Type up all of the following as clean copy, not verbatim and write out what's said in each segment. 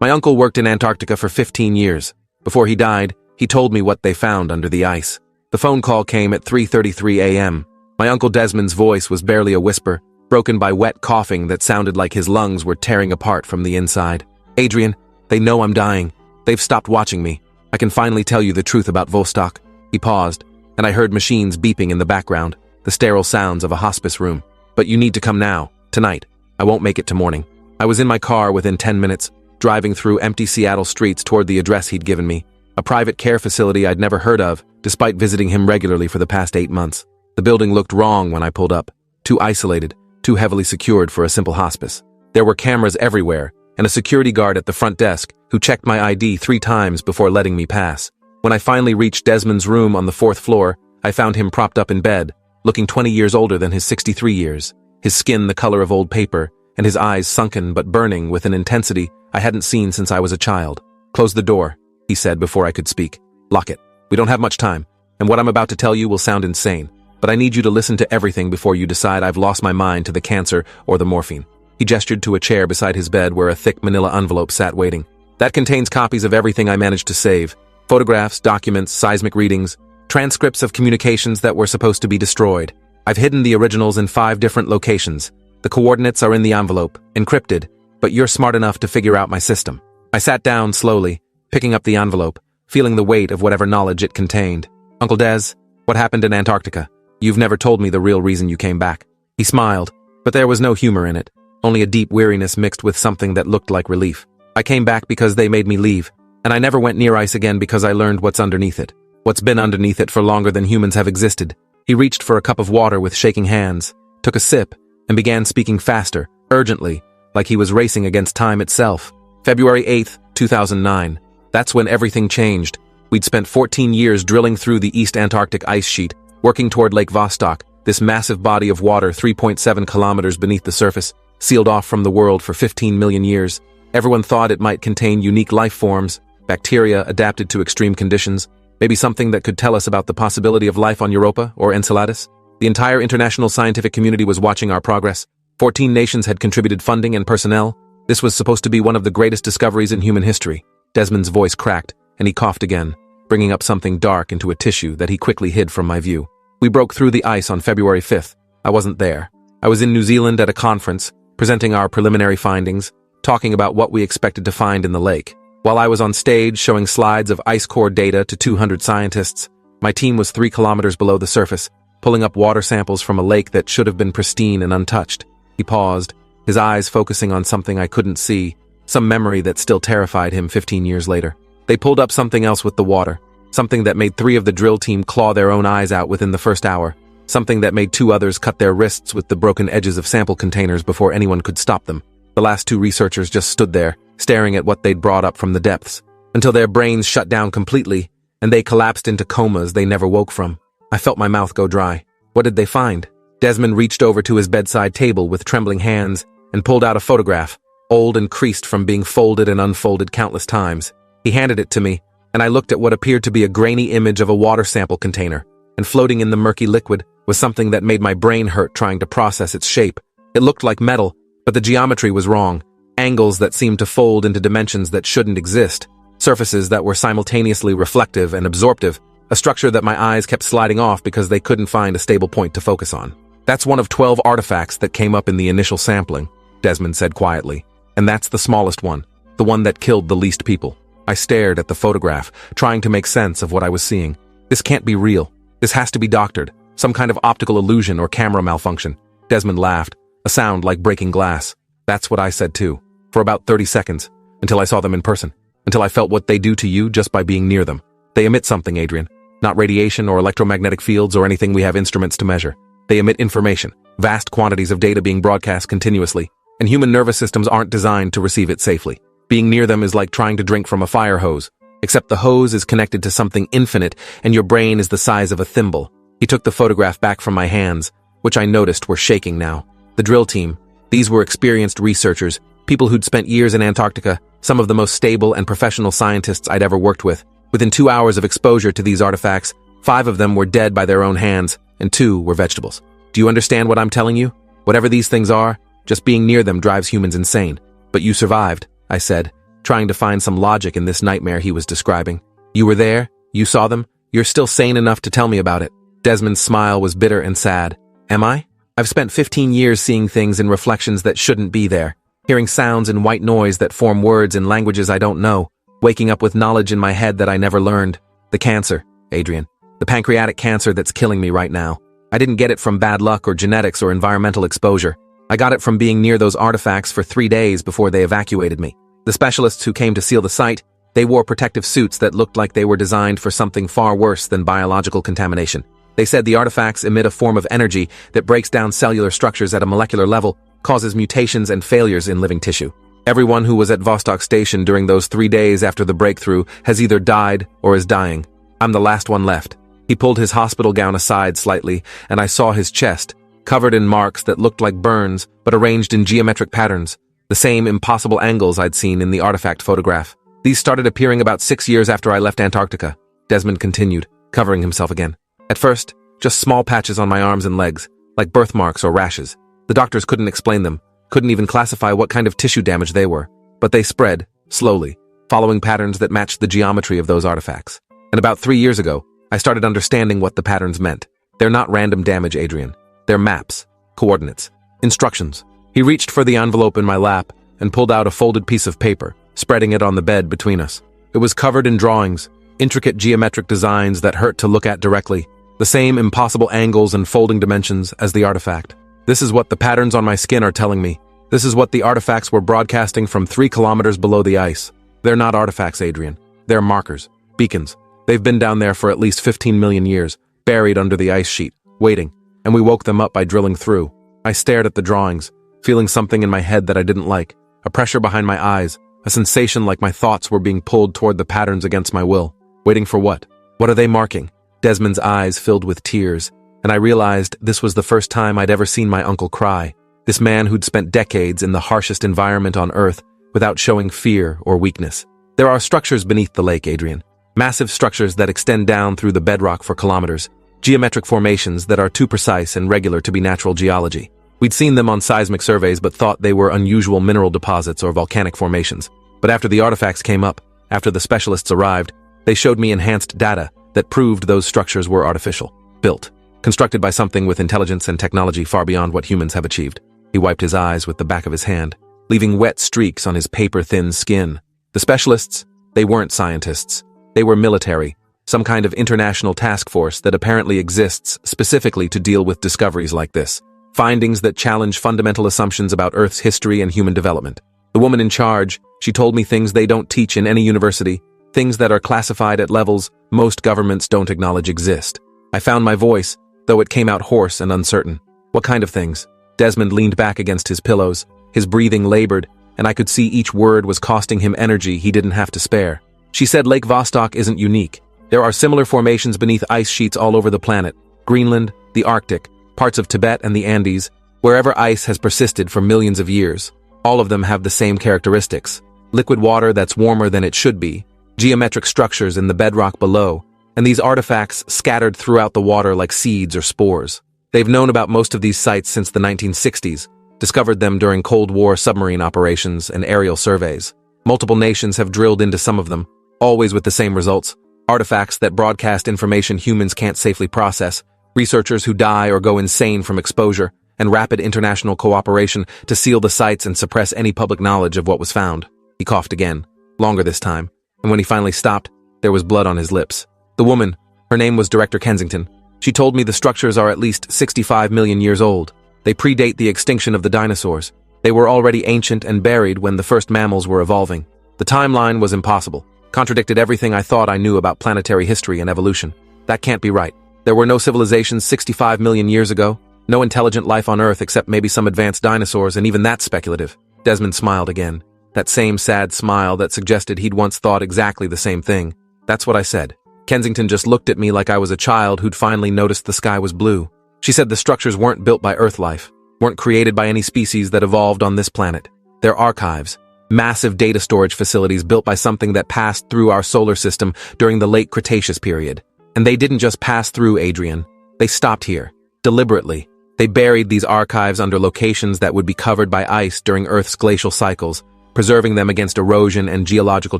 My uncle worked in Antarctica for 15 years. Before he died, he told me what they found under the ice. The phone call came at 3:33 a.m. My Uncle Desmond's voice was barely a whisper, broken by wet coughing that sounded like his lungs were tearing apart from the inside. "Adrian, they know I'm dying. They've stopped watching me. I can finally tell you the truth about Vostok." He paused, and I heard machines beeping in the background, the sterile sounds of a hospice room. "But you need to come now, tonight. I won't make it to morning." I was in my car within 10 minutes, driving through empty Seattle streets toward the address he'd given me, a private care facility I'd never heard of, despite visiting him regularly for the past 8 months. The building looked wrong when I pulled up, too isolated, too heavily secured for a simple hospice. There were cameras everywhere, and a security guard at the front desk who checked my ID 3 times before letting me pass. When I finally reached Desmond's room on the 4th floor, I found him propped up in bed, looking 20 years older than his 63 years, his skin the color of old paper, and his eyes sunken but burning with an intensity I hadn't seen since I was a child. "Close the door," he said before I could speak. "Lock it. We don't have much time, and what I'm about to tell you will sound insane, but I need you to listen to everything before you decide I've lost my mind to the cancer or the morphine." He gestured to a chair beside his bed where a thick manila envelope sat waiting. "That contains copies of everything I managed to save. Photographs, documents, seismic readings, transcripts of communications that were supposed to be destroyed. I've hidden the originals in 5 different locations. The coordinates are in the envelope, encrypted, but you're smart enough to figure out my system." I sat down slowly, picking up the envelope, feeling the weight of whatever knowledge it contained. "Uncle Des, what happened in Antarctica? You've never told me the real reason you came back." He smiled, but there was no humor in it, only a deep weariness mixed with something that looked like relief. "I came back because they made me leave, and I never went near ice again because I learned what's underneath it. What's been underneath it for longer than humans have existed." He reached for a cup of water with shaking hands, took a sip, and began speaking faster, urgently, like he was racing against time itself. "February 8th, 2009. That's when everything changed. We'd spent 14 years drilling through the East Antarctic ice sheet, working toward Lake Vostok, this massive body of water 3.7 kilometers beneath the surface, sealed off from the world for 15 million years. Everyone thought it might contain unique life forms, bacteria adapted to extreme conditions, maybe something that could tell us about the possibility of life on Europa or Enceladus. The entire international scientific community was watching our progress. 14 nations had contributed funding and personnel. This was supposed to be one of the greatest discoveries in human history." Desmond's voice cracked, and he coughed again, bringing up something dark into a tissue that he quickly hid from my view. "We broke through the ice on February 5th. I wasn't there. I was in New Zealand at a conference, presenting our preliminary findings, talking about what we expected to find in the lake. While I was on stage showing slides of ice core data to 200 scientists, my team was 3 kilometers below the surface, pulling up water samples from a lake that should have been pristine and untouched." He paused, his eyes focusing on something I couldn't see, some memory that still terrified him 15 years later. "They pulled up something else with the water, something that made 3 of the drill team claw their own eyes out within the first hour, something that made 2 others cut their wrists with the broken edges of sample containers before anyone could stop them. The last 2 researchers just stood there, staring at what they'd brought up from the depths, until their brains shut down completely, and they collapsed into comas they never woke from. I felt my mouth go dry. What did they find? Desmond reached over to his bedside table with trembling hands and pulled out a photograph, old and creased from being folded and unfolded countless times. He handed it to me, and I looked at what appeared to be a grainy image of a water sample container, and floating in the murky liquid was something that made my brain hurt trying to process its shape. It looked like metal, but the geometry was wrong, angles that seemed to fold into dimensions that shouldn't exist, surfaces that were simultaneously reflective and absorptive, a structure that my eyes kept sliding off because they couldn't find a stable point to focus on. "That's one of 12 artifacts that came up in the initial sampling," Desmond said quietly. "And that's the smallest one, the one that killed the least people." I stared at the photograph, trying to make sense of what I was seeing. This can't be real. This has to be doctored, some kind of optical illusion or camera malfunction. Desmond laughed, a sound like breaking glass. That's what I said too, for about 30 seconds, until I saw them in person, until I felt what they do to you just by being near them. They emit something, Adrian. Not radiation or electromagnetic fields or anything we have instruments to measure. They emit information, vast quantities of data being broadcast continuously, and human nervous systems aren't designed to receive it safely. Being near them is like trying to drink from a fire hose, except the hose is connected to something infinite and your brain is the size of a thimble. He took the photograph back from my hands, which I noticed were shaking now. The drill team, these were experienced researchers, people who'd spent years in Antarctica, some of the most stable and professional scientists I'd ever worked with. Within 2 hours of exposure to these artifacts, 5 of them were dead by their own hands, and 2 were vegetables. Do you understand what I'm telling you? Whatever these things are, just being near them drives humans insane. But you survived, I said, trying to find some logic in this nightmare he was describing. You were there? You saw them? You're still sane enough to tell me about it. Desmond's smile was bitter and sad. Am I? I've spent 15 years seeing things in reflections that shouldn't be there, hearing sounds and white noise that form words in languages I don't know, waking up with knowledge in my head that I never learned. The cancer, Adrian. The pancreatic cancer that's killing me right now. I didn't get it from bad luck or genetics or environmental exposure. I got it from being near those artifacts for 3 days before they evacuated me. The specialists who came to seal the site, they wore protective suits that looked like they were designed for something far worse than biological contamination. They said the artifacts emit a form of energy that breaks down cellular structures at a molecular level, causes mutations and failures in living tissue. Everyone who was at Vostok Station during those 3 days after the breakthrough has either died or is dying. I'm the last one left. He pulled his hospital gown aside slightly, and I saw his chest, covered in marks that looked like burns, but arranged in geometric patterns, the same impossible angles I'd seen in the artifact photograph. These started appearing about 6 years after I left Antarctica, Desmond continued, covering himself again. At first, just small patches on my arms and legs, like birthmarks or rashes. The doctors couldn't explain them, couldn't even classify what kind of tissue damage they were, but they spread, slowly, following patterns that matched the geometry of those artifacts. And about 3 years ago, I started understanding what the patterns meant. They're not random damage, Adrian. They're maps, coordinates, instructions. He reached for the envelope in my lap and pulled out a folded piece of paper, spreading it on the bed between us. It was covered in drawings, intricate geometric designs that hurt to look at directly, the same impossible angles and folding dimensions as the artifact. This is what the patterns on my skin are telling me. This is what the artifacts were broadcasting from 3 kilometers below the ice. They're not artifacts, Adrian. They're markers, beacons. They've been down there for at least 15 million years, buried under the ice sheet, waiting, and we woke them up by drilling through. I stared at the drawings, feeling something in my head that I didn't like, a pressure behind my eyes, a sensation like my thoughts were being pulled toward the patterns against my will. Waiting for what? What are they marking? Desmond's eyes filled with tears, and I realized this was the first time I'd ever seen my uncle cry. This man who'd spent decades in the harshest environment on Earth without showing fear or weakness. There are structures beneath the lake, Adrian. Massive structures that extend down through the bedrock for kilometers. Geometric formations that are too precise and regular to be natural geology. We'd seen them on seismic surveys but thought they were unusual mineral deposits or volcanic formations. But after the artifacts came up, after the specialists arrived, they showed me enhanced data that proved those structures were artificial, built, constructed by something with intelligence and technology far beyond what humans have achieved. He wiped his eyes with the back of his hand, leaving wet streaks on his paper-thin skin. The specialists, they weren't scientists. They were military, some kind of international task force that apparently exists specifically to deal with discoveries like this. Findings that challenge fundamental assumptions about Earth's history and human development. The woman in charge, she told me things they don't teach in any university, things that are classified at levels most governments don't acknowledge exist. I found my voice, though it came out hoarse and uncertain. What kind of things? Desmond leaned back against his pillows, his breathing labored, and I could see each word was costing him energy he didn't have to spare. She said Lake Vostok isn't unique. There are similar formations beneath ice sheets all over the planet. Greenland, the Arctic, parts of Tibet and the Andes, wherever ice has persisted for millions of years. All of them have the same characteristics. Liquid water that's warmer than it should be, geometric structures in the bedrock below, and these artifacts scattered throughout the water like seeds or spores. They've known about most of these sites since the 1960s, discovered them during Cold War submarine operations and aerial surveys. Multiple nations have drilled into some of them, always with the same results. Artifacts that broadcast information humans can't safely process, researchers who die or go insane from exposure, and rapid international cooperation to seal the sites and suppress any public knowledge of what was found. He coughed again, longer this time, and when he finally stopped, there was blood on his lips. The woman, her name was Director Kensington. She told me the structures are at least 65 million years old. They predate the extinction of the dinosaurs. They were already ancient and buried when the first mammals were evolving. The timeline was impossible, contradicted everything I thought I knew about planetary history and evolution. That can't be right. There were no civilizations 65 million years ago, no intelligent life on Earth except maybe some advanced dinosaurs, and even that's speculative. Desmond smiled again, that same sad smile that suggested he'd once thought exactly the same thing. That's what I said. Kensington just looked at me like I was a child who'd finally noticed the sky was blue. She said the structures weren't built by Earth life, weren't created by any species that evolved on this planet. They're archives, massive data storage facilities built by something that passed through our solar system during the late Cretaceous period. And they didn't just pass through, Adrian. They stopped here, deliberately. They buried these archives under locations that would be covered by ice during Earth's glacial cycles, preserving them against erosion and geological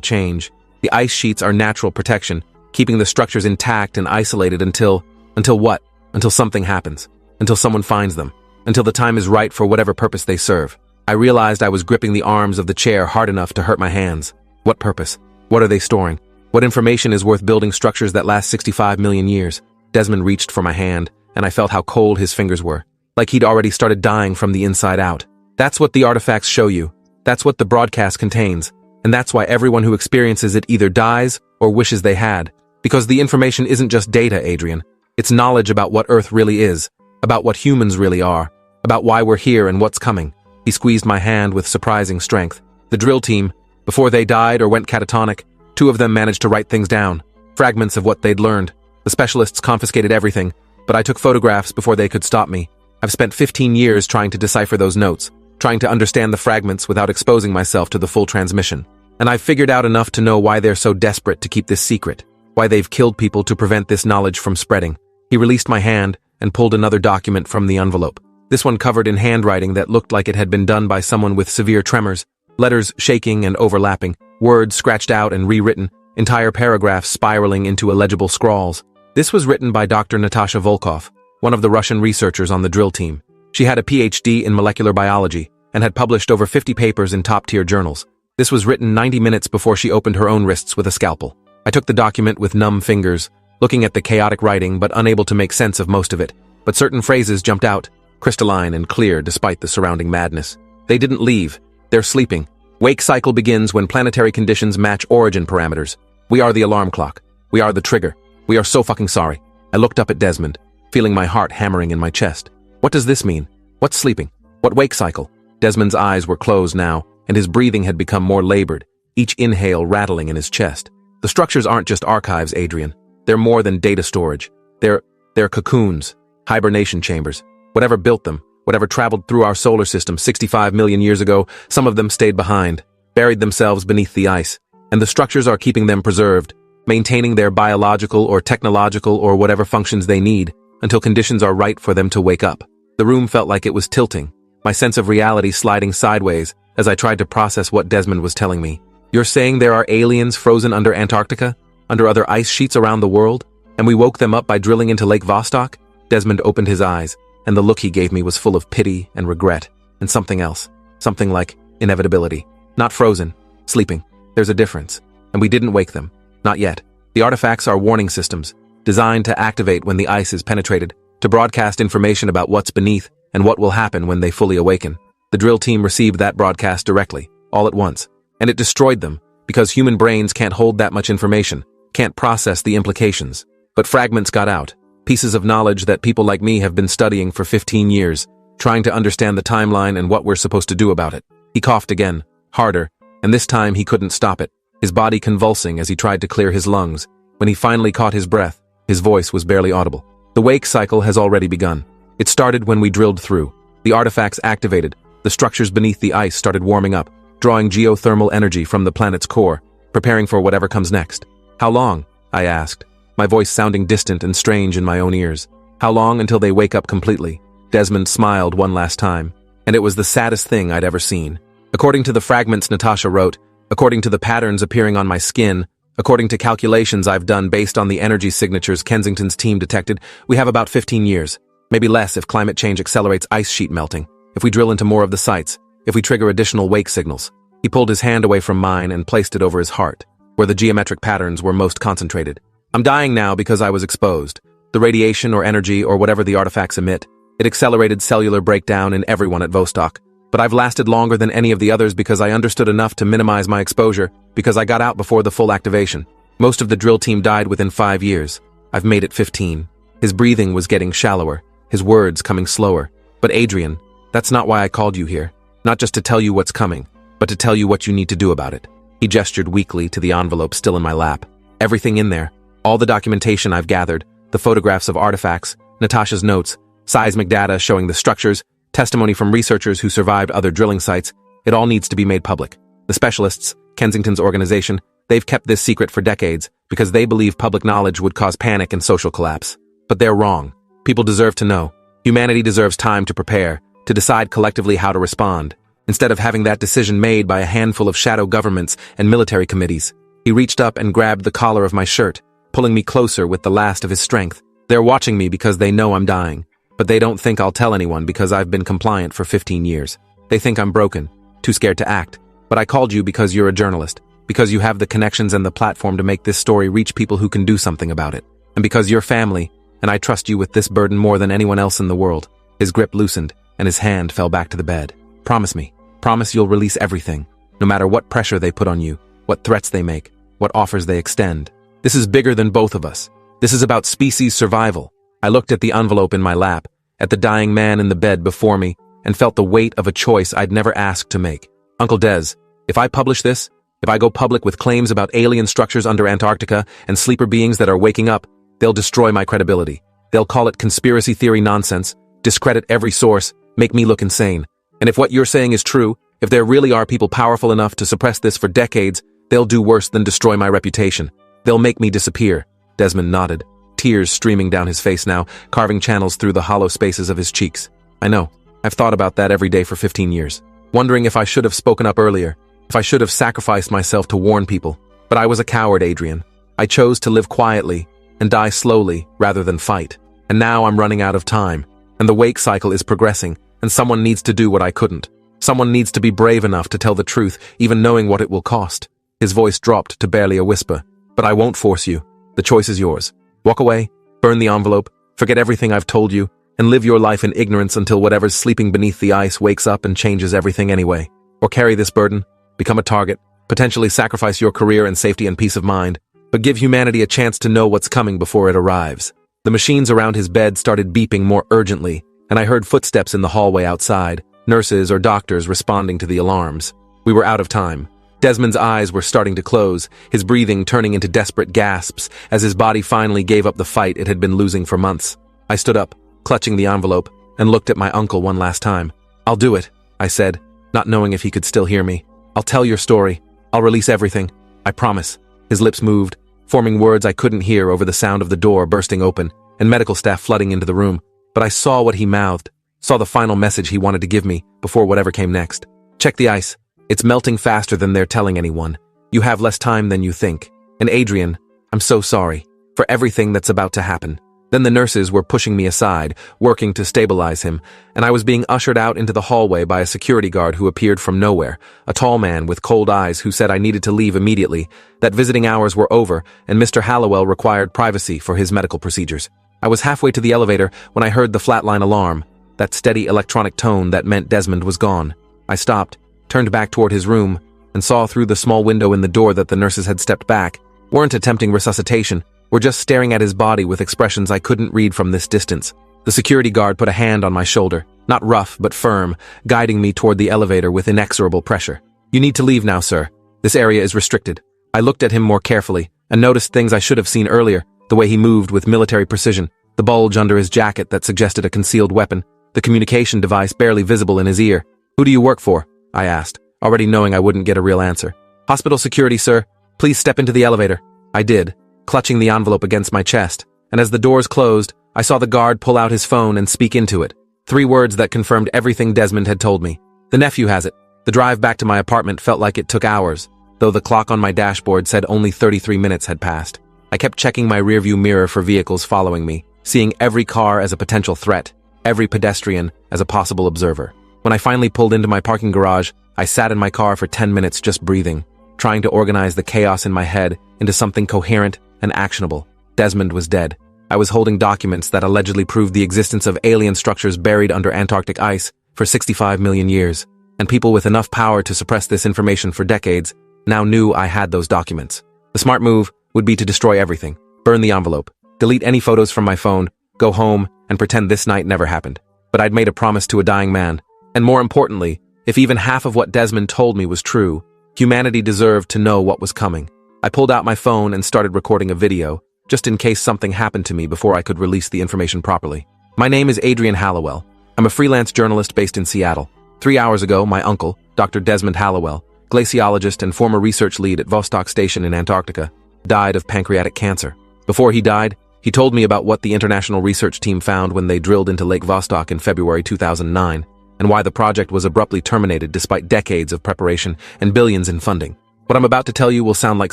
change. The ice sheets are natural protection, keeping the structures intact and isolated until what? Until something happens. Until someone finds them. Until the time is right for whatever purpose they serve. I realized I was gripping the arms of the chair hard enough to hurt my hands. What purpose? What are they storing? What information is worth building structures that last 65 million years? Desmond reached for my hand, and I felt how cold his fingers were. Like he'd already started dying from the inside out. That's what the artifacts show you. That's what the broadcast contains. And that's why everyone who experiences it either dies or wishes they had. Because the information isn't just data, Adrian. It's knowledge about what Earth really is, about what humans really are, about why we're here and what's coming. He squeezed my hand with surprising strength. The drill team, before they died or went catatonic, 2 of them managed to write things down, fragments of what they'd learned. The specialists confiscated everything, but I took photographs before they could stop me. I've spent 15 years trying to decipher those notes, trying to understand the fragments without exposing myself to the full transmission. And I've figured out enough to know why they're so desperate to keep this secret, why they've killed people to prevent this knowledge from spreading. He released my hand and pulled another document from the envelope. This one covered in handwriting that looked like it had been done by someone with severe tremors, letters shaking and overlapping, words scratched out and rewritten, entire paragraphs spiraling into illegible scrawls. This was written by Dr. Natasha Volkov, one of the Russian researchers on the drill team. She had a PhD in molecular biology and had published over 50 papers in top-tier journals. This was written 90 minutes before she opened her own wrists with a scalpel. I took the document with numb fingers, looking at the chaotic writing but unable to make sense of most of it. But certain phrases jumped out, crystalline and clear despite the surrounding madness. They didn't leave. They're sleeping. Wake cycle begins when planetary conditions match origin parameters. We are the alarm clock. We are the trigger. We are so fucking sorry. I looked up at Desmond, feeling my heart hammering in my chest. What does this mean? What's sleeping? What wake cycle? Desmond's eyes were closed now, and his breathing had become more labored, each inhale rattling in his chest. The structures aren't just archives, Adrian. They're more than data storage. They're cocoons, hibernation chambers. Whatever built them, whatever traveled through our solar system 65 million years ago, some of them stayed behind, buried themselves beneath the ice, and the structures are keeping them preserved, maintaining their biological or technological or whatever functions they need until conditions are right for them to wake up. The room felt like it was tilting, my sense of reality sliding sideways as I tried to process what Desmond was telling me. You're saying there are aliens frozen under Antarctica, under other ice sheets around the world, and we woke them up by drilling into Lake Vostok? Desmond opened his eyes, and the look he gave me was full of pity and regret, and something else, something like inevitability. Not frozen, sleeping. There's a difference. And we didn't wake them. Not yet. The artifacts are warning systems, designed to activate when the ice is penetrated, to broadcast information about what's beneath and what will happen when they fully awaken. The drill team received that broadcast directly, all at once, and it destroyed them, because human brains can't hold that much information, can't process the implications. But fragments got out, pieces of knowledge that people like me have been studying for 15 years, trying to understand the timeline and what we're supposed to do about it. He coughed again, harder, and this time he couldn't stop it, his body convulsing as he tried to clear his lungs. When he finally caught his breath, his voice was barely audible. The wake cycle has already begun. It started when we drilled through. The artifacts activated. The structures beneath the ice started warming up, drawing geothermal energy from the planet's core, preparing for whatever comes next. How long? I asked, my voice sounding distant and strange in my own ears. How long until they wake up completely? Desmond smiled one last time, and it was the saddest thing I'd ever seen. According to the fragments Natasha wrote, according to the patterns appearing on my skin, according to calculations I've done based on the energy signatures Kensington's team detected, we have about 15 years. Maybe less if climate change accelerates ice sheet melting, if we drill into more of the sites, if we trigger additional wake signals. He pulled his hand away from mine and placed it over his heart, where the geometric patterns were most concentrated. I'm dying now because I was exposed. The radiation or energy or whatever the artifacts emit, it accelerated cellular breakdown in everyone at Vostok. But I've lasted longer than any of the others because I understood enough to minimize my exposure, because I got out before the full activation. Most of the drill team died within 5 years. I've made it 15. His breathing was getting shallower, his words coming slower. But Adrian, that's not why I called you here. Not just to tell you what's coming, but to tell you what you need to do about it. He gestured weakly to the envelope still in my lap. Everything in there, all the documentation I've gathered, the photographs of artifacts, Natasha's notes, seismic data showing the structures, testimony from researchers who survived other drilling sites, it all needs to be made public. The specialists, Kensington's organization, they've kept this secret for decades because they believe public knowledge would cause panic and social collapse. But they're wrong. People deserve to know. Humanity deserves time to prepare, to decide collectively how to respond. instead of having that decision made by a handful of shadow governments and military committees. He reached up and grabbed the collar of my shirt, pulling me closer with the last of his strength. They're watching me because they know I'm dying, but they don't think I'll tell anyone because I've been compliant for 15 years. They think I'm broken, too scared to act. But I called you because you're a journalist, because you have the connections and the platform to make this story reach people who can do something about it, and because you're family, and I trust you with this burden more than anyone else in the world. His grip loosened, and his hand fell back to the bed. Promise me. Promise you'll release everything, no matter what pressure they put on you, what threats they make, what offers they extend. This is bigger than both of us. This is about species survival. I looked at the envelope in my lap, at the dying man in the bed before me, and felt the weight of a choice I'd never asked to make. Uncle Des, if I publish this, if I go public with claims about alien structures under Antarctica and sleeper beings that are waking up, they'll destroy my credibility. They'll call it conspiracy theory nonsense, discredit every source, make me look insane. And if what you're saying is true, if there really are people powerful enough to suppress this for decades, they'll do worse than destroy my reputation. They'll make me disappear. Desmond nodded, tears streaming down his face now, carving channels through the hollow spaces of his cheeks. I know. I've thought about that every day for 15 years, wondering if I should have spoken up earlier, if I should have sacrificed myself to warn people. But I was a coward, Adrian. I chose to live quietly and die slowly rather than fight. And now I'm running out of time, and the wake cycle is progressing, and someone needs to do what I couldn't. Someone needs to be brave enough to tell the truth, even knowing what it will cost. His voice dropped to barely a whisper. But I won't force you. The choice is yours. Walk away, burn the envelope, forget everything I've told you, and live your life in ignorance until whatever's sleeping beneath the ice wakes up and changes everything anyway. Or carry this burden, become a target, potentially sacrifice your career and safety and peace of mind, but give humanity a chance to know what's coming before it arrives. The machines around his bed started beeping more urgently, and I heard footsteps in the hallway outside, nurses or doctors responding to the alarms. We were out of time. Desmond's eyes were starting to close, his breathing turning into desperate gasps as his body finally gave up the fight it had been losing for months. I stood up, clutching the envelope, and looked at my uncle one last time. I'll do it, I said, not knowing if he could still hear me. I'll tell your story. I'll release everything. I promise. His lips moved, forming words I couldn't hear over the sound of the door bursting open and medical staff flooding into the room. But I saw what he mouthed, saw the final message he wanted to give me before whatever came next. Check the ice. It's melting faster than they're telling anyone. You have less time than you think. And Adrian, I'm so sorry for everything that's about to happen. Then the nurses were pushing me aside, working to stabilize him, and I was being ushered out into the hallway by a security guard who appeared from nowhere, a tall man with cold eyes who said I needed to leave immediately, that visiting hours were over, and Mr. Hallowell required privacy for his medical procedures. I was halfway to the elevator when I heard the flatline alarm, that steady electronic tone that meant Desmond was gone. I stopped, turned back toward his room, and saw through the small window in the door that the nurses had stepped back, weren't attempting resuscitation, were just staring at his body with expressions I couldn't read from this distance. The security guard put a hand on my shoulder, not rough but firm, guiding me toward the elevator with inexorable pressure. You need to leave now, sir. This area is restricted. I looked at him more carefully and noticed things I should have seen earlier, the way he moved with military precision, the bulge under his jacket that suggested a concealed weapon, the communication device barely visible in his ear. Who do you work for? I asked, already knowing I wouldn't get a real answer. Hospital security, sir. Please step into the elevator. I did, clutching the envelope against my chest, and as the doors closed, I saw the guard pull out his phone and speak into it. 3 words that confirmed everything Desmond had told me. The nephew has it. The drive back to my apartment felt like it took hours, though the clock on my dashboard said only 33 minutes had passed. I kept checking my rearview mirror for vehicles following me, seeing every car as a potential threat, every pedestrian as a possible observer. When I finally pulled into my parking garage, I sat in my car for 10 minutes just breathing, trying to organize the chaos in my head into something coherent and actionable. Desmond was dead. I was holding documents that allegedly proved the existence of alien structures buried under Antarctic ice for 65 million years, and people with enough power to suppress this information for decades now knew I had those documents. The smart move would be to destroy everything, burn the envelope, delete any photos from my phone, go home, and pretend this night never happened. But I'd made a promise to a dying man, and more importantly, if even half of what Desmond told me was true, humanity deserved to know what was coming. I pulled out my phone and started recording a video, just in case something happened to me before I could release the information properly. My name is Adrian Hallowell. I'm a freelance journalist based in Seattle. 3 hours ago, my uncle, Dr. Desmond Hallowell, glaciologist and former research lead at Vostok Station in Antarctica, died of pancreatic cancer. Before he died, he told me about what the international research team found when they drilled into Lake Vostok in February 2009. and why the project was abruptly terminated despite decades of preparation and billions in funding. What I'm about to tell you will sound like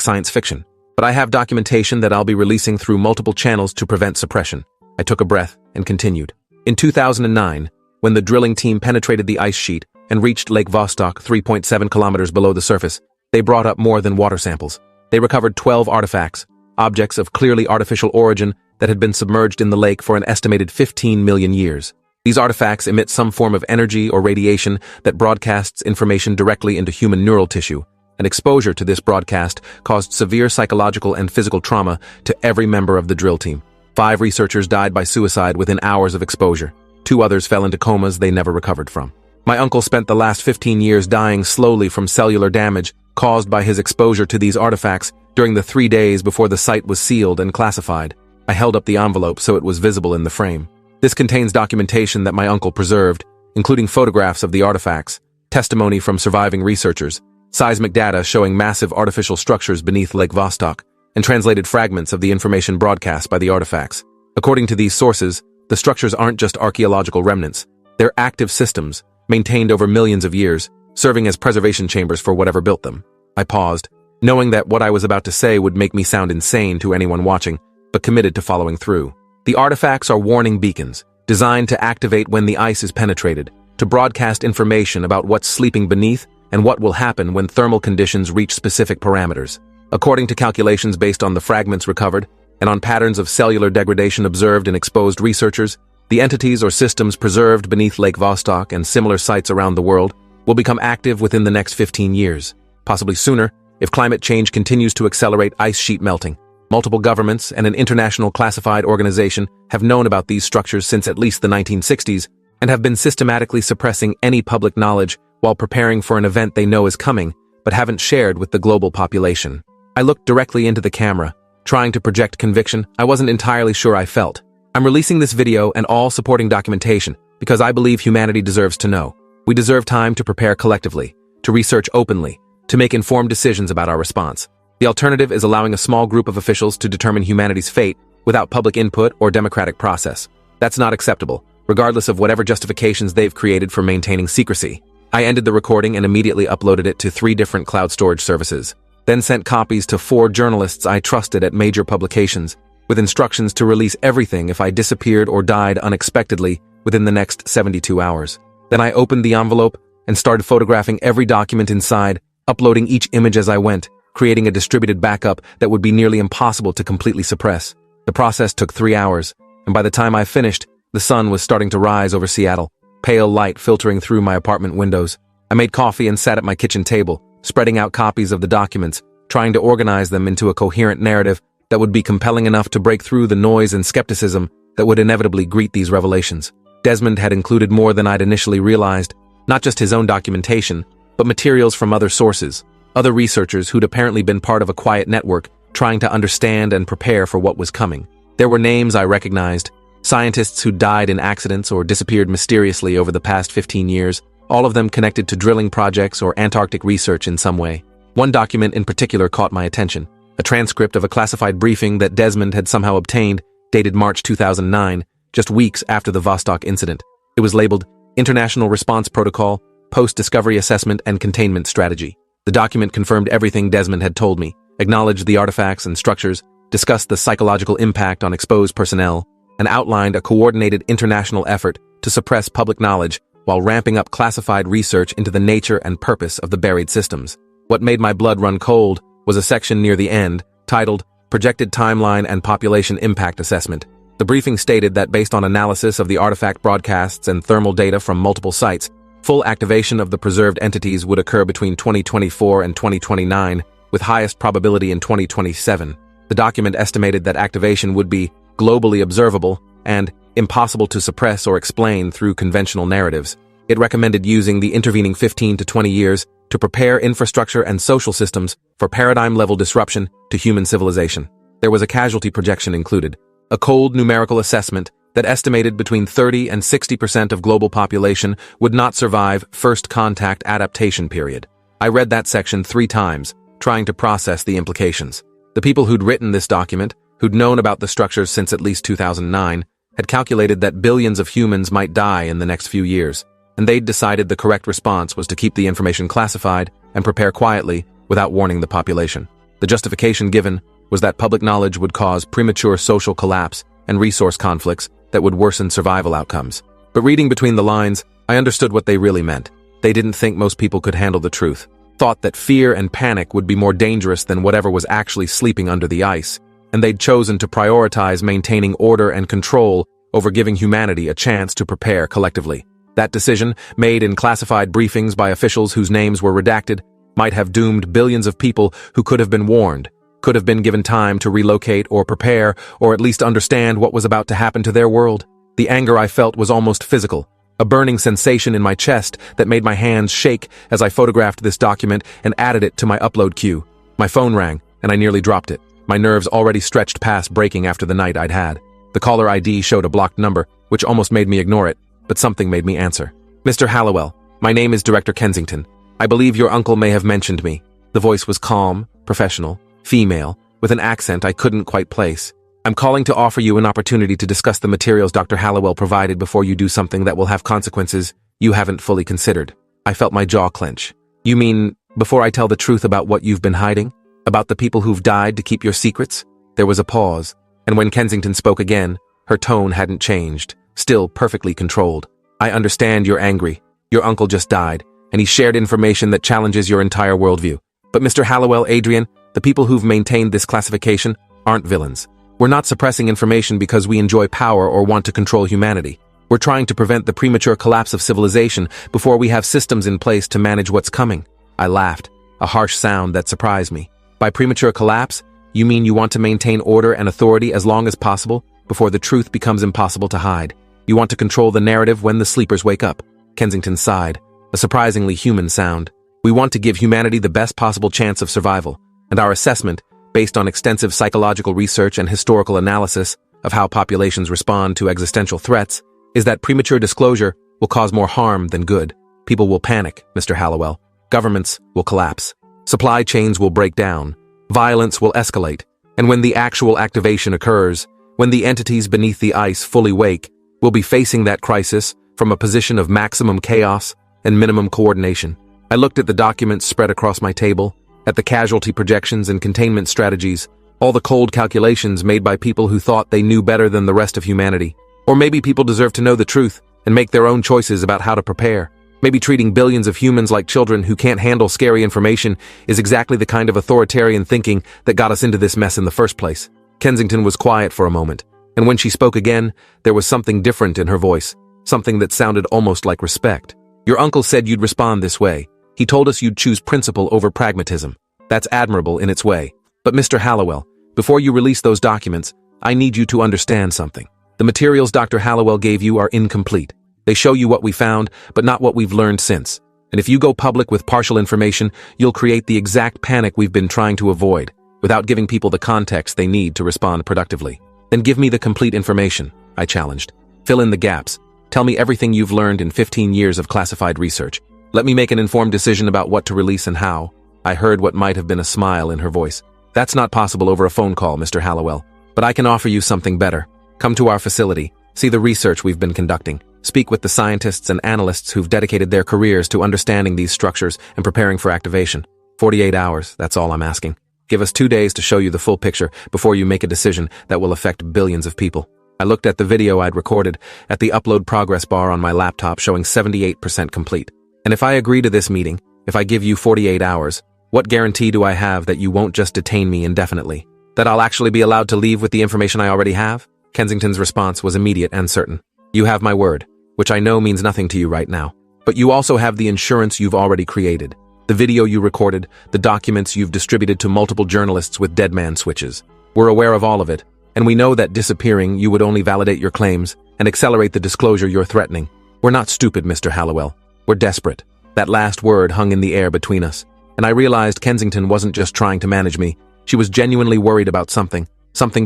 science fiction, but I have documentation that I'll be releasing through multiple channels to prevent suppression. I took a breath and continued. In 2009, when the drilling team penetrated the ice sheet and reached Lake Vostok 3.7 kilometers below the surface, they brought up more than water samples. They recovered 12 artifacts, objects of clearly artificial origin that had been submerged in the lake for an estimated 15 million years. These artifacts emit some form of energy or radiation that broadcasts information directly into human neural tissue, and exposure to this broadcast caused severe psychological and physical trauma to every member of the drill team. 5 researchers died by suicide within hours of exposure. 2 others fell into comas they never recovered from. My uncle spent the last 15 years dying slowly from cellular damage caused by his exposure to these artifacts during the 3 days before the site was sealed and classified. I held up the envelope so it was visible in the frame. This contains documentation that my uncle preserved, including photographs of the artifacts, testimony from surviving researchers, seismic data showing massive artificial structures beneath Lake Vostok, and translated fragments of the information broadcast by the artifacts. According to these sources, the structures aren't just archaeological remnants. They're active systems, maintained over millions of years, serving as preservation chambers for whatever built them. I paused, knowing that what I was about to say would make me sound insane to anyone watching, but committed to following through. The artifacts are warning beacons, designed to activate when the ice is penetrated, to broadcast information about what's sleeping beneath and what will happen when thermal conditions reach specific parameters. According to calculations based on the fragments recovered and on patterns of cellular degradation observed in exposed researchers, the entities or systems preserved beneath Lake Vostok and similar sites around the world will become active within the next 15 years, possibly sooner if climate change continues to accelerate ice sheet melting. Multiple governments and an international classified organization have known about these structures since at least the 1960s and have been systematically suppressing any public knowledge while preparing for an event they know is coming but haven't shared with the global population. I looked directly into the camera, trying to project conviction I wasn't entirely sure I felt. I'm releasing this video and all supporting documentation because I believe humanity deserves to know. We deserve time to prepare collectively, to research openly, to make informed decisions about our response. The alternative is allowing a small group of officials to determine humanity's fate without public input or democratic process. That's not acceptable, regardless of whatever justifications they've created for maintaining secrecy. I ended the recording and immediately uploaded it to 3 different cloud storage services, then sent copies to 4 journalists I trusted at major publications, with instructions to release everything if I disappeared or died unexpectedly within the next 72 hours. Then I opened the envelope and started photographing every document inside, uploading each image as I went, creating a distributed backup that would be nearly impossible to completely suppress. The process took 3 hours, and by the time I finished, the sun was starting to rise over Seattle, pale light filtering through my apartment windows. I made coffee and sat at my kitchen table, spreading out copies of the documents, trying to organize them into a coherent narrative that would be compelling enough to break through the noise and skepticism that would inevitably greet these revelations. Desmond had included more than I'd initially realized, not just his own documentation, but materials from other sources, other researchers who'd apparently been part of a quiet network trying to understand and prepare for what was coming. There were names I recognized, scientists who died in accidents or disappeared mysteriously over the past 15 years, all of them connected to drilling projects or Antarctic research in some way. One document in particular caught my attention, a transcript of a classified briefing that Desmond had somehow obtained, dated March 2009, just weeks after the Vostok incident. It was labeled International Response Protocol, Post-Discovery Assessment and Containment Strategy. The document confirmed everything Desmond had told me, acknowledged the artifacts and structures, discussed the psychological impact on exposed personnel, and outlined a coordinated international effort to suppress public knowledge while ramping up classified research into the nature and purpose of the buried systems. What made my blood run cold was a section near the end, titled Projected Timeline and Population Impact Assessment. The briefing stated that based on analysis of the artifact broadcasts and thermal data from multiple sites, full activation of the preserved entities would occur between 2024 and 2029, with highest probability in 2027. The document estimated that activation would be globally observable and impossible to suppress or explain through conventional narratives. It recommended using the intervening 15 to 20 years to prepare infrastructure and social systems for paradigm-level disruption to human civilization. There was a casualty projection included, a cold numerical assessment that estimated between 30 and 60% of global population would not survive first contact adaptation period. I read that section 3 times, trying to process the implications. The people who'd written this document, who'd known about the structures since at least 2009, had calculated that billions of humans might die in the next few years. and they'd decided the correct response was to keep the information classified and prepare quietly without warning the population. The justification given was that public knowledge would cause premature social collapse and resource conflicts that would worsen survival outcomes. But reading between the lines, I understood what they really meant. They didn't think most people could handle the truth, thought that fear and panic would be more dangerous than whatever was actually sleeping under the ice, and they'd chosen to prioritize maintaining order and control over giving humanity a chance to prepare collectively. That decision, made in classified briefings by officials whose names were redacted, might have doomed billions of people who could have been warned, could have been given time to relocate or prepare, or at least understand what was about to happen to their world. The anger I felt was almost physical, a burning sensation in my chest that made my hands shake as I photographed this document and added it to my upload queue. My phone rang, and I nearly dropped it, my nerves already stretched past breaking after the night I'd had. The caller ID showed a blocked number, which almost made me ignore it, but something made me answer. "Mr. Hallowell, my name is Director Kensington. I believe your uncle may have mentioned me." The voice was calm, professional, female, with an accent I couldn't quite place. "I'm calling to offer you an opportunity to discuss the materials Dr. Hallowell provided before you do something that will have consequences you haven't fully considered." I felt my jaw clench. "You mean, before I tell the truth about what you've been hiding? About the people who've died to keep your secrets?" There was a pause, and when Kensington spoke again, her tone hadn't changed, still perfectly controlled. "I understand you're angry. Your uncle just died, and he shared information that challenges your entire worldview. But Mr. Hallowell, Adrian, the people who've maintained this classification aren't villains. We're not suppressing information because we enjoy power or want to control humanity. We're trying to prevent the premature collapse of civilization before we have systems in place to manage what's coming." I laughed, a harsh sound that surprised me. "By premature collapse, you mean you want to maintain order and authority as long as possible before the truth becomes impossible to hide? You want to control the narrative when the sleepers wake up?" Kensington sighed, a surprisingly human sound. "We want to give humanity the best possible chance of survival, and our assessment, based on extensive psychological research and historical analysis of how populations respond to existential threats, is that premature disclosure will cause more harm than good. People will panic, Mr. Hallowell. Governments will collapse. Supply chains will break down. Violence will escalate. And when the actual activation occurs, when the entities beneath the ice fully wake, we'll be facing that crisis from a position of maximum chaos and minimum coordination." I looked at the documents spread across my table, at the casualty projections and containment strategies, all the cold calculations made by people who thought they knew better than the rest of humanity. Or maybe people deserve to know the truth and make their own choices about how to prepare. Maybe treating billions of humans like children who can't handle scary information is exactly the kind of authoritarian thinking that got us into this mess in the first place. Kensington was quiet for a moment, and when she spoke again, there was something different in her voice, something that sounded almost like respect. "Your uncle said you'd respond this way. He told us you'd choose principle over pragmatism. That's admirable in its way. But Mr. Hallowell, before you release those documents, I need you to understand something. The materials Dr. Hallowell gave you are incomplete. They show you what we found, but not what we've learned since. And if you go public with partial information, you'll create the exact panic we've been trying to avoid, without giving people the context they need to respond productively. Then give me the complete information," I challenged. "Fill in the gaps. Tell me everything you've learned in 15 years of classified research. Let me make an informed decision about what to release and how." I heard what might have been a smile in her voice. "That's not possible over a phone call, Mr. Hallowell. But I can offer you something better. Come to our facility, see the research we've been conducting, speak with the scientists and analysts who've dedicated their careers to understanding these structures and preparing for activation. 48 hours, that's all I'm asking. Give us 2 days to show you the full picture before you make a decision that will affect billions of people." I looked at the video I'd recorded, at the upload progress bar on my laptop showing 78% complete. "And if I agree to this meeting, if I give you 48 hours, what guarantee do I have that you won't just detain me indefinitely? That I'll actually be allowed to leave with the information I already have?" Kensington's response was immediate and certain. "You have my word, which I know means nothing to you right now. But you also have the insurance you've already created. The video you recorded, the documents you've distributed to multiple journalists with dead man switches. We're aware of all of it, and we know that disappearing you would only validate your claims and accelerate the disclosure you're threatening. We're not stupid, Mr. Hallowell. We're desperate." That last word hung in the air between us, and I realized Kensington wasn't just trying to manage me. She was genuinely worried about something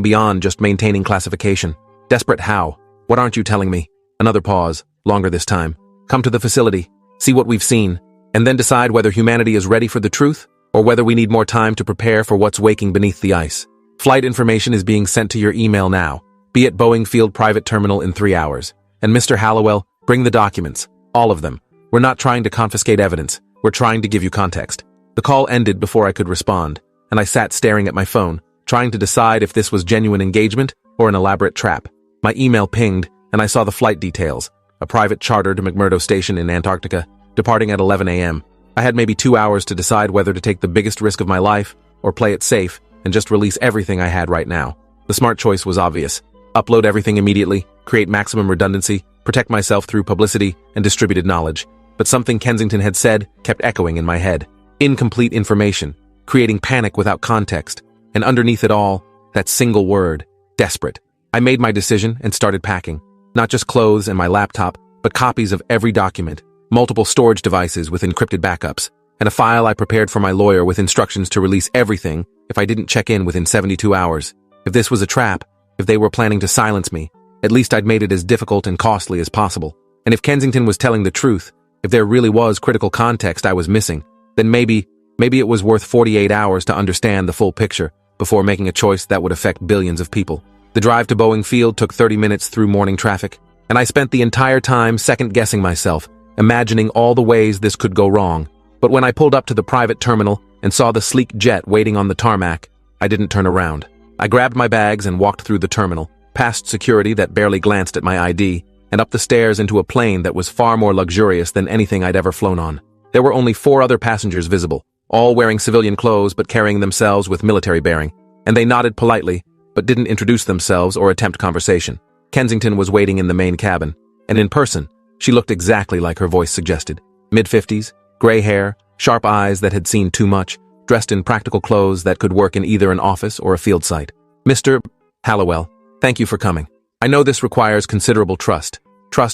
beyond just maintaining classification. "Desperate how? What aren't you telling me?" Another pause, longer this time. "Come to the facility, see what we've seen, and then decide whether humanity is ready for the truth, or whether we need more time to prepare for what's waking beneath the ice. Flight information is being sent to your email now. Be at Boeing Field Private Terminal in 3 hours. And Mr. Hallowell, bring the documents, all of them, We're not trying to confiscate evidence. We're trying to give you context. The call ended before I could respond, and I sat staring at my phone, trying to decide if this was genuine engagement or an elaborate trap. My email pinged, and I saw the flight details. A private charter to McMurdo Station in Antarctica, departing at 11 a.m. I had maybe 2 hours to decide whether to take the biggest risk of my life or play it safe and just release everything I had right now. The smart choice was obvious. Upload everything immediately, create maximum redundancy, protect myself through publicity and distributed knowledge. But something Kensington had said kept echoing in my head. Incomplete information, creating panic without context, and underneath it all, that single word, desperate. I made my decision and started packing. Not just clothes and my laptop, but copies of every document, multiple storage devices with encrypted backups, and a file I prepared for my lawyer with instructions to release everything if I didn't check in within 72 hours. If this was a trap, if they were planning to silence me, at least I'd made it as difficult and costly as possible. And if Kensington was telling the truth, if there really was critical context I was missing, then maybe it was worth 48 hours to understand the full picture before making a choice that would affect billions of people. The drive to Boeing Field took 30 minutes through morning traffic, and I spent the entire time second-guessing myself, imagining all the ways this could go wrong. But when I pulled up to the private terminal and saw the sleek jet waiting on the tarmac, I didn't turn around. I grabbed my bags and walked through the terminal, past security that barely glanced at my ID, and up the stairs into a plane that was far more luxurious than anything I'd ever flown on. There were only 4 other passengers visible, all wearing civilian clothes but carrying themselves with military bearing, and they nodded politely, but didn't introduce themselves or attempt conversation. Kensington was waiting in the main cabin, and in person, she looked exactly like her voice suggested. Mid-50s, gray hair, sharp eyes that had seen too much, dressed in practical clothes that could work in either an office or a field site. Mr. Hallowell, thank you for coming. I know this requires considerable trust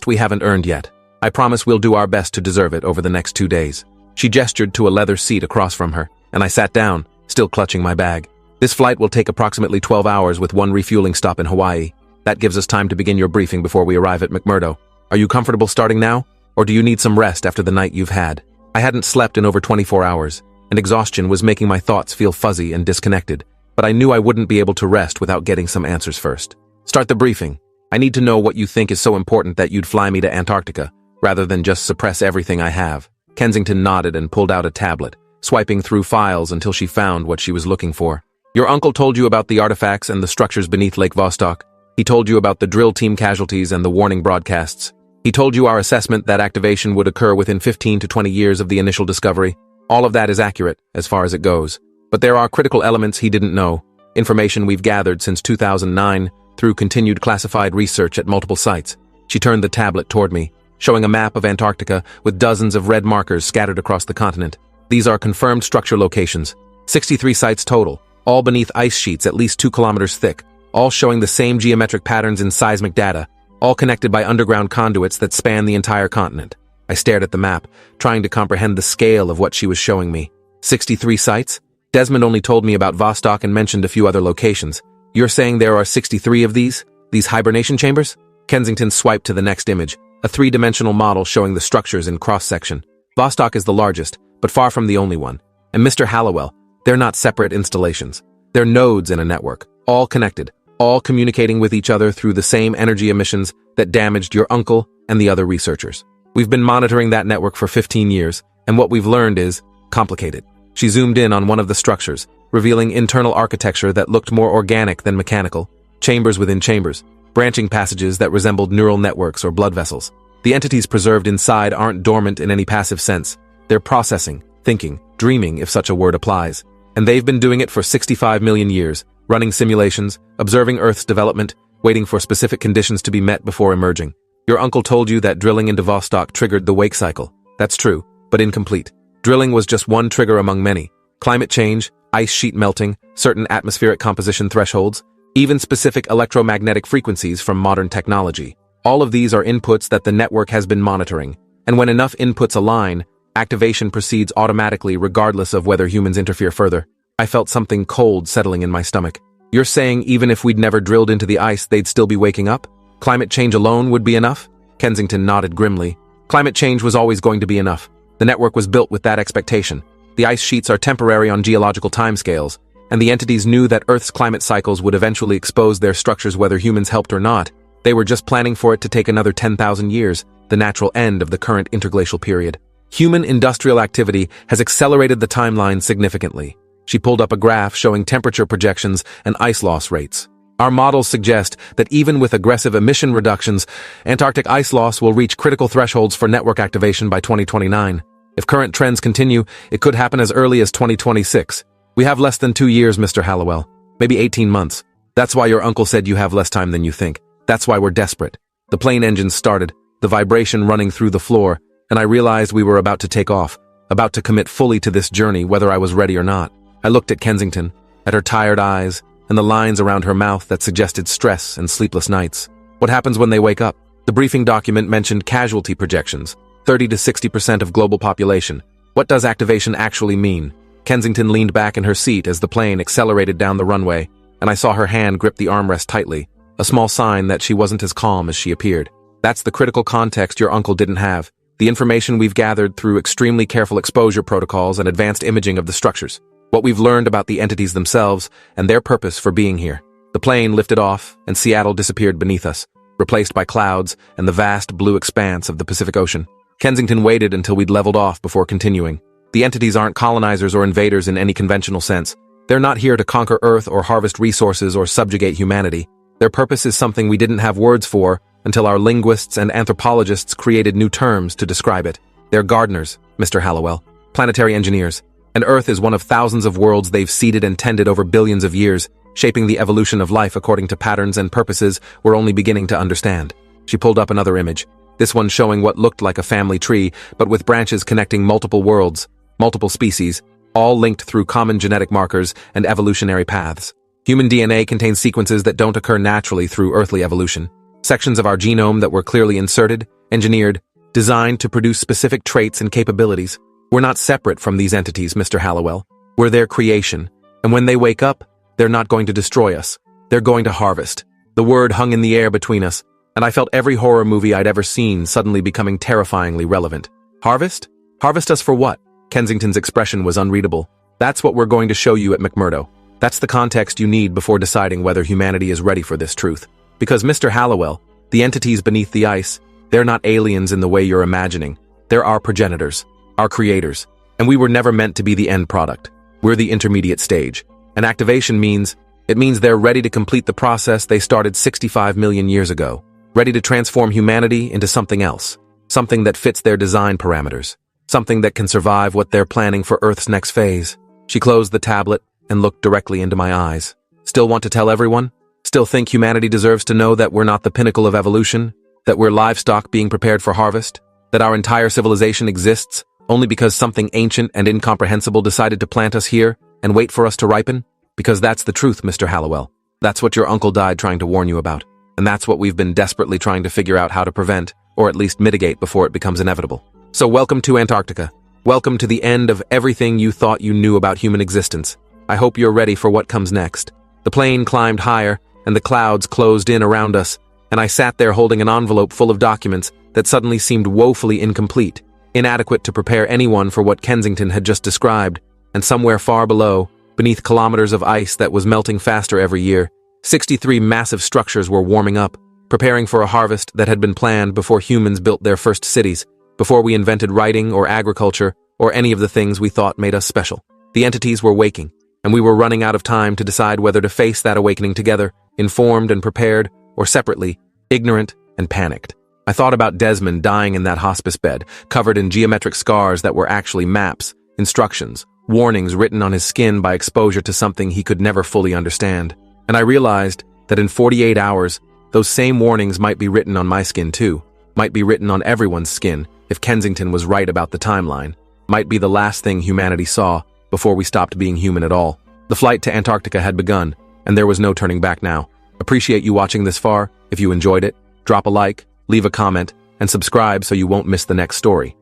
we haven't earned yet. I promise we'll do our best to deserve it over the next 2 days. She gestured to a leather seat across from her, and I sat down, still clutching my bag. This flight will take approximately 12 hours with 1 refueling stop in Hawaii. That gives us time to begin your briefing before we arrive at McMurdo. Are you comfortable starting now, or do you need some rest after the night you've had? I hadn't slept in over 24 hours, and exhaustion was making my thoughts feel fuzzy and disconnected, but I knew I wouldn't be able to rest without getting some answers first. Start the briefing. I need to know what you think is so important that you'd fly me to Antarctica, rather than just suppress everything I have. Kensington nodded and pulled out a tablet, swiping through files until she found what she was looking for. Your uncle told you about the artifacts and the structures beneath Lake Vostok. He told you about the drill team casualties and the warning broadcasts. He told you our assessment that activation would occur within 15 to 20 years of the initial discovery. All of that is accurate, as far as it goes. But there are critical elements he didn't know, information we've gathered since 2009 through continued classified research at multiple sites. She turned the tablet toward me, showing a map of Antarctica with dozens of red markers scattered across the continent. These are confirmed structure locations, 63 sites total, all beneath ice sheets at least 2 kilometers thick, all showing the same geometric patterns in seismic data, all connected by underground conduits that span the entire continent. I stared at the map, trying to comprehend the scale of what she was showing me. 63 sites? Desmond only told me about Vostok and mentioned a few other locations. You're saying there are 63 of these hibernation chambers? Kensington swiped to the next image, a 3-dimensional model showing the structures in cross-section. Vostok is the largest, but far from the only one. And Mr. Hallowell, they're not separate installations. They're nodes in a network, all connected, all communicating with each other through the same energy emissions that damaged your uncle and the other researchers. We've been monitoring that network for 15 years, and what we've learned is complicated. She zoomed in on one of the structures, revealing internal architecture that looked more organic than mechanical, chambers within chambers, branching passages that resembled neural networks or blood vessels. The entities preserved inside aren't dormant in any passive sense. They're processing, thinking, dreaming if such a word applies. And they've been doing it for 65 million years, running simulations, observing Earth's development, waiting for specific conditions to be met before emerging. Your uncle told you that drilling into Vostok triggered the wake cycle. That's true, but incomplete. Drilling was just one trigger among many. Climate change, ice sheet melting, certain atmospheric composition thresholds, even specific electromagnetic frequencies from modern technology. All of these are inputs that the network has been monitoring, and when enough inputs align, activation proceeds automatically regardless of whether humans interfere further. I felt something cold settling in my stomach. You're saying even if we'd never drilled into the ice, they'd still be waking up? Climate change alone would be enough? Kensington nodded grimly. Climate change was always going to be enough. The network was built with that expectation. The ice sheets are temporary on geological timescales, and the entities knew that Earth's climate cycles would eventually expose their structures whether humans helped or not. They were just planning for it to take another 10,000 years, the natural end of the current interglacial period. Human industrial activity has accelerated the timeline significantly. She pulled up a graph showing temperature projections and ice loss rates. Our models suggest that even with aggressive emission reductions, Antarctic ice loss will reach critical thresholds for network activation by 2029. If current trends continue, it could happen as early as 2026. We have less than 2 years, Mr. Hallowell. Maybe 18 months. That's why your uncle said you have less time than you think. That's why we're desperate. The plane engine started, the vibration running through the floor, and I realized we were about to take off, about to commit fully to this journey whether I was ready or not. I looked at Kensington, at her tired eyes, and the lines around her mouth that suggested stress and sleepless nights. What happens when they wake up? The briefing document mentioned casualty projections, 30 to 60% of global population. What does activation actually mean? Kensington leaned back in her seat as the plane accelerated down the runway, and I saw her hand grip the armrest tightly, a small sign that she wasn't as calm as she appeared. That's the critical context your uncle didn't have, the information we've gathered through extremely careful exposure protocols and advanced imaging of the structures. What we've learned about the entities themselves and their purpose for being here. The plane lifted off, and Seattle disappeared beneath us, replaced by clouds and the vast blue expanse of the Pacific Ocean. Kensington waited until we'd leveled off before continuing. The entities aren't colonizers or invaders in any conventional sense. They're not here to conquer Earth or harvest resources or subjugate humanity. Their purpose is something we didn't have words for until our linguists and anthropologists created new terms to describe it. They're gardeners, Mr. Hallowell, planetary engineers. And Earth is one of thousands of worlds they've seeded and tended over billions of years, shaping the evolution of life according to patterns and purposes we're only beginning to understand. She pulled up another image, this one showing what looked like a family tree, but with branches connecting multiple worlds, multiple species, all linked through common genetic markers and evolutionary paths. Human DNA contains sequences that don't occur naturally through earthly evolution. Sections of our genome that were clearly inserted, engineered, designed to produce specific traits and capabilities. We're not separate from these entities, Mr. Hallowell. We're their creation, and when they wake up, they're not going to destroy us. They're going to harvest. The word hung in the air between us, and I felt every horror movie I'd ever seen suddenly becoming terrifyingly relevant. Harvest? Harvest us for what? Kensington's expression was unreadable. That's what we're going to show you at McMurdo. That's the context you need before deciding whether humanity is ready for this truth. Because, Mr. Hallowell, the entities beneath the ice, they're not aliens in the way you're imagining. They're our progenitors. Our creators, and we were never meant to be the end product. We're the intermediate stage. And activation means they're ready to complete the process they started 65 million years ago, ready to transform humanity into something else, something that fits their design parameters, something that can survive what they're planning for Earth's next phase. She closed the tablet and looked directly into my eyes. Still want to tell everyone? Still think humanity deserves to know that we're not the pinnacle of evolution, that we're livestock being prepared for harvest, that our entire civilization exists only because something ancient and incomprehensible decided to plant us here and wait for us to ripen? Because that's the truth, Mr. Hallowell. That's what your uncle died trying to warn you about. And that's what we've been desperately trying to figure out how to prevent, or at least mitigate before it becomes inevitable. So welcome to Antarctica. Welcome to the end of everything you thought you knew about human existence. I hope you're ready for what comes next. The plane climbed higher, and the clouds closed in around us, and I sat there holding an envelope full of documents that suddenly seemed woefully incomplete. Inadequate to prepare anyone for what Kensington had just described, and somewhere far below, beneath kilometers of ice that was melting faster every year, 63 massive structures were warming up, preparing for a harvest that had been planned before humans built their first cities, before we invented writing or agriculture or any of the things we thought made us special. The entities were waking, and we were running out of time to decide whether to face that awakening together, informed and prepared, or separately, ignorant and panicked. I thought about Desmond dying in that hospice bed, covered in geometric scars that were actually maps, instructions, warnings written on his skin by exposure to something he could never fully understand. And I realized that in 48 hours, those same warnings might be written on my skin too, might be written on everyone's skin if Kensington was right about the timeline, might be the last thing humanity saw before we stopped being human at all. The flight to Antarctica had begun, and there was no turning back now. Appreciate you watching this far. If you enjoyed it, drop a like, leave a comment, and subscribe so you won't miss the next story.